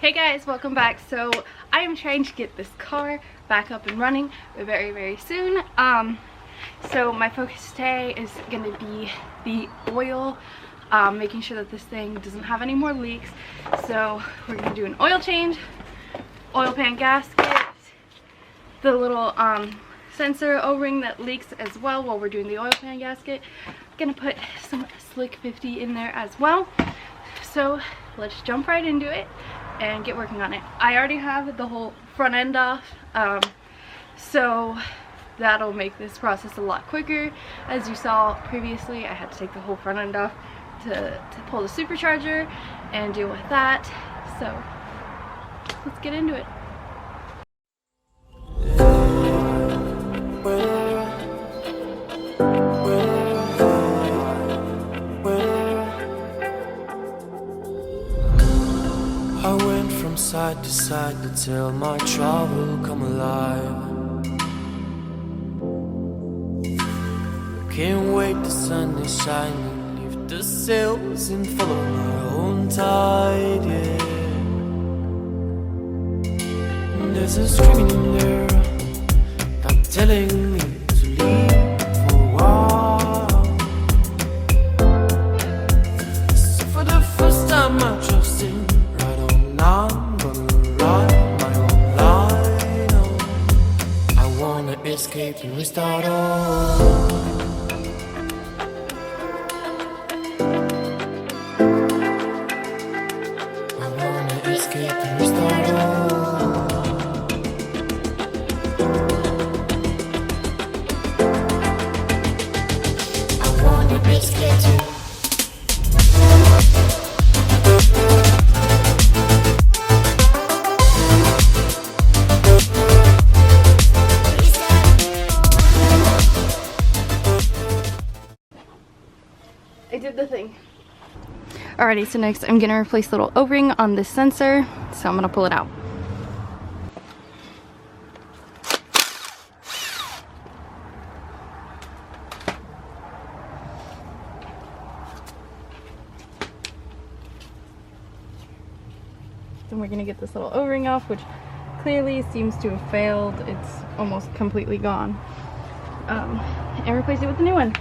Hey guys, welcome back. So I am trying to get this car back up and running very soon. So my focus today is going to be the oil, making sure that this thing doesn't have any more leaks. So we're going to do an oil change, oil pan gasket, the little sensor O-ring that leaks as well while we're doing the oil pan gasket. I'm going to put some Slick 50 in there as well. So let's jump right into it and get working on it. I already have the whole front end off, so that'll make this process a lot quicker. As you saw previously, I had to take the whole front end off to pull the supercharger and deal with that. So let's get into it. I went from side to side to tell my travel come alive. Can't wait, the sun is shining, leave the sails and follow my own tide, yeah. There's a screaming in there, not telling me to leave for a while. So for the first time I trust in, I'm gonna ride my own line on. I wanna escape and restart all. I wanna escape and restart all. I wanna escape to I did the thing. Alrighty, so next I'm gonna replace the little O-ring on this sensor, so I'm gonna pull it out. Then we're gonna get this little O-ring off, which clearly seems to have failed. It's almost completely gone. And replace it with a new one.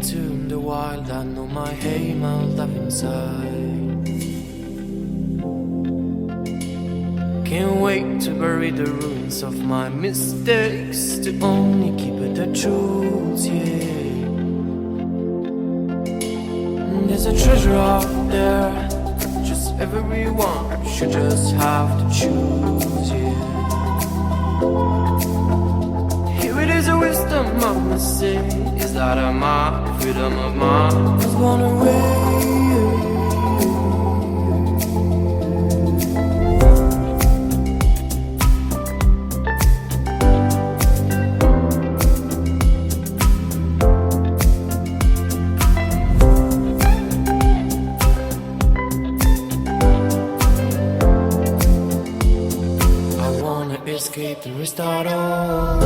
into the wild, I know my aim, I'll dive inside. Can't wait to bury the ruins of my mistakes, to only keep it the truth, yeah. There's a treasure out there, just everyone should just have to choose, yeah. Here it is, a wisdom of my say, is that my freedom of mind is gone away. Escape and restart all.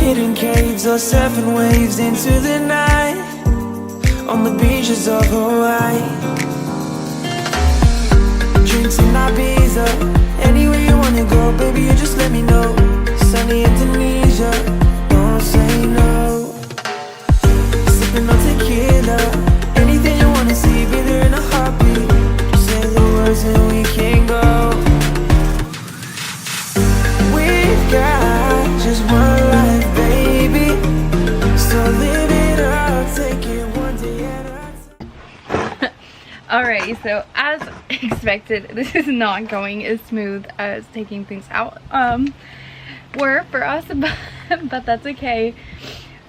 hidden caves or surfing waves into the night on the beaches of Hawaii. Drinks in Ibiza, anywhere you wanna go, baby, you just let me know. Sunny Indonesia, don't say no. Sipping on tequila, anything you wanna see, be there in a heartbeat. Just say the words and we can go. We've got just one life, baby, so live it up, take it one day at a time. Alrighty, so as expected, this is not going as smooth as taking things out were for us, but that's okay.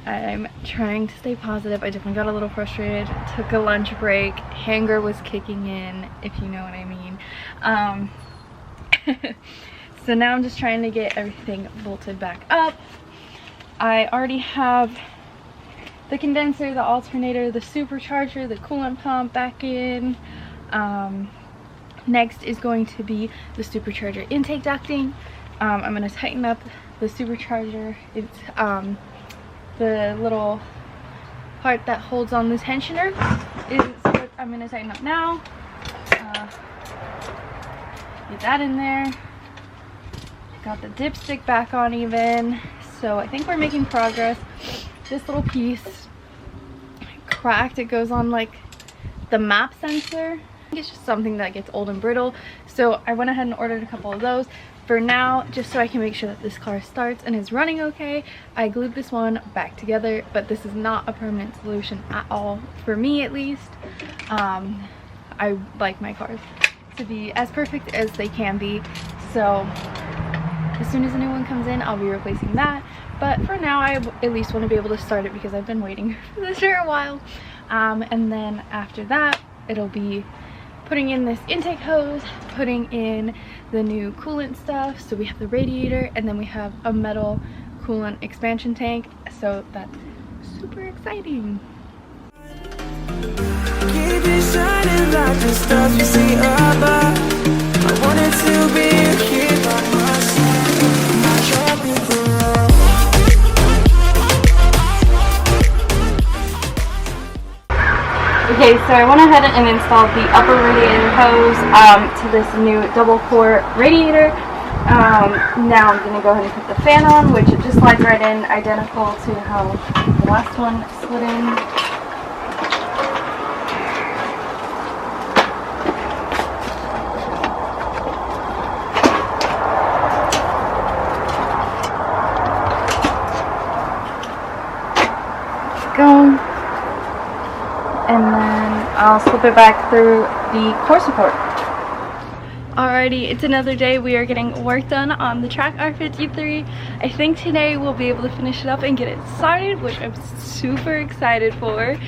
I'm trying to stay positive. I definitely got a little frustrated, took a lunch break, hanger was kicking in, if you know what I mean. So now I'm just trying to get everything bolted back up. I already have the condenser, the alternator, the supercharger, the coolant pump back in. Next is going to be the supercharger intake ducting. I'm going to tighten up the supercharger. It's the little part that holds on the tensioner is what I'm going to tighten up now. Get that in there. Got the dipstick back on even, so I think we're making progress. This little piece cracked. It goes on like the map sensor. I think it's just something that gets old and brittle, so I went ahead and ordered a couple of those for now, just so I can make sure that this car starts and is running okay. I glued this one back together, but this is not a permanent solution at all, for me at least. I like my cars to be as perfect as they can be, so as soon as a new one comes in, I'll be replacing that. But for now, I at least want to be able to start it because I've been waiting for this for a while. And then after that, it'll be putting in this intake hose, putting in the new coolant stuff. So we have the radiator, and then we have a metal coolant expansion tank. So that's super exciting. Keep it shining like the stars we see above. I wanted to be here by my side, my tropical love. Okay, so I went ahead and installed the upper radiator hose to this new double core radiator. Now I'm going to go ahead and put the fan on, which it just slides right in, identical to how the last one slid in. Go. And then I'll slip it back through the core support. Alrighty, it's another day. We are getting work done on the track R53. I think today we'll be able to finish it up and get it started, which I'm super excited for.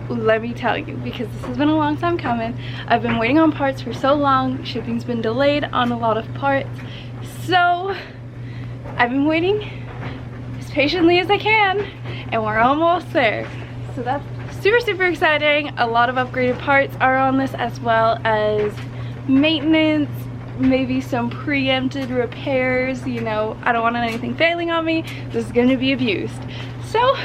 Let me tell you, because this has been a long time coming. I've been waiting on parts for so long. Shipping's been delayed on a lot of parts. So I've been waiting as patiently as I can, and we're almost there. So that's super exciting. A lot of upgraded parts are on this, as well as maintenance, maybe some preempted repairs. You know, I don't want anything failing on me. This is going to be abused. So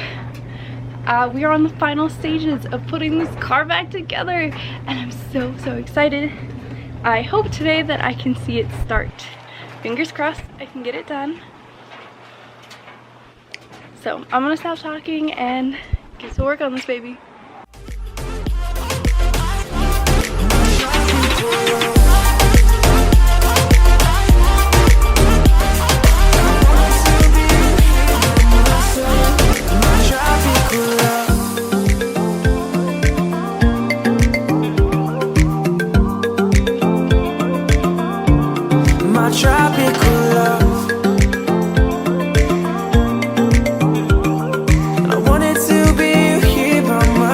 we are on the final stages of putting this car back together, and I'm so excited. I hope today that I can see it start. Fingers crossed I can get it done. So I'm gonna stop talking and get to work on this baby. I wanted to be here by my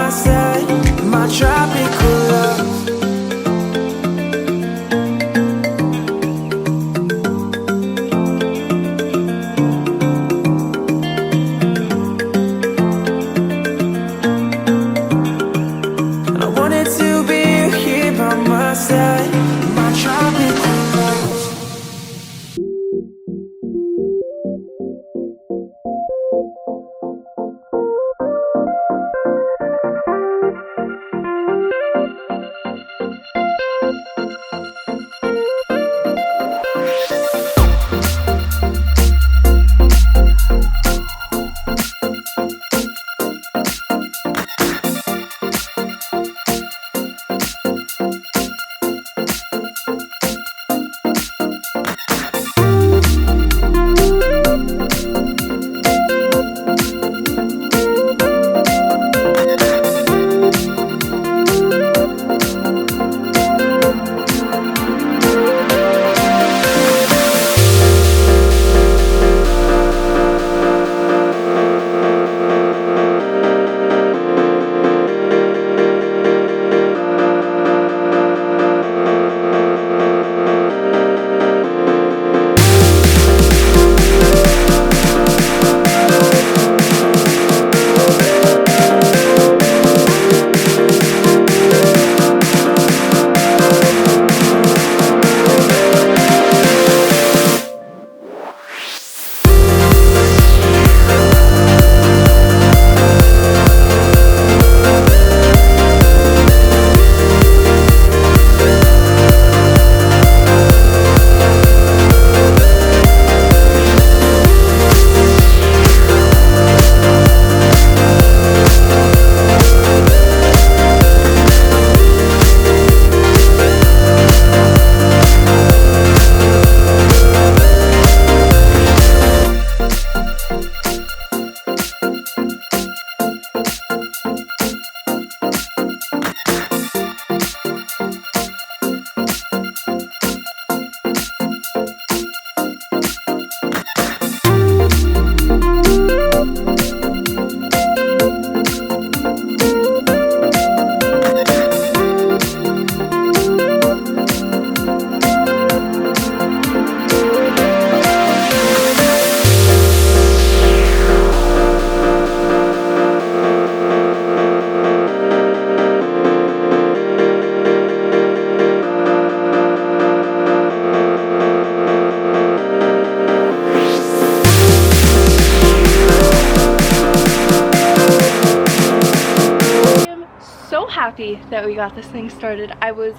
got this thing started. I was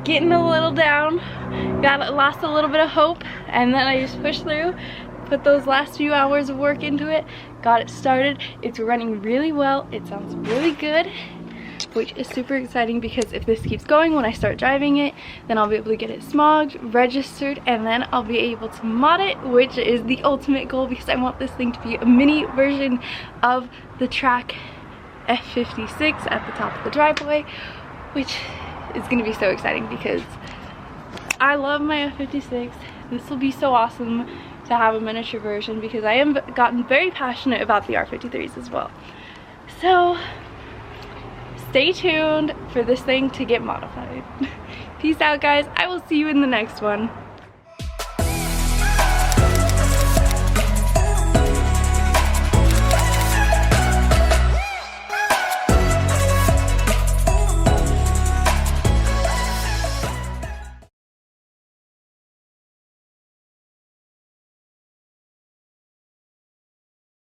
getting a little down, lost a little bit of hope, and then I just pushed through, put those last few hours of work into it, got it started. It's running really well. It sounds really good, which is super exciting because if this keeps going when I start driving it, then I'll be able to get it smogged, registered, and then I'll be able to mod it, which is the ultimate goal because I want this thing to be a mini version of the track F56 at the top of the driveway, which is going to be so exciting because I love my F56. This will be so awesome to have a miniature version because I am gotten very passionate about the R53s as well. So stay tuned for this thing to get modified. Peace out, guys. I will see you in the next one.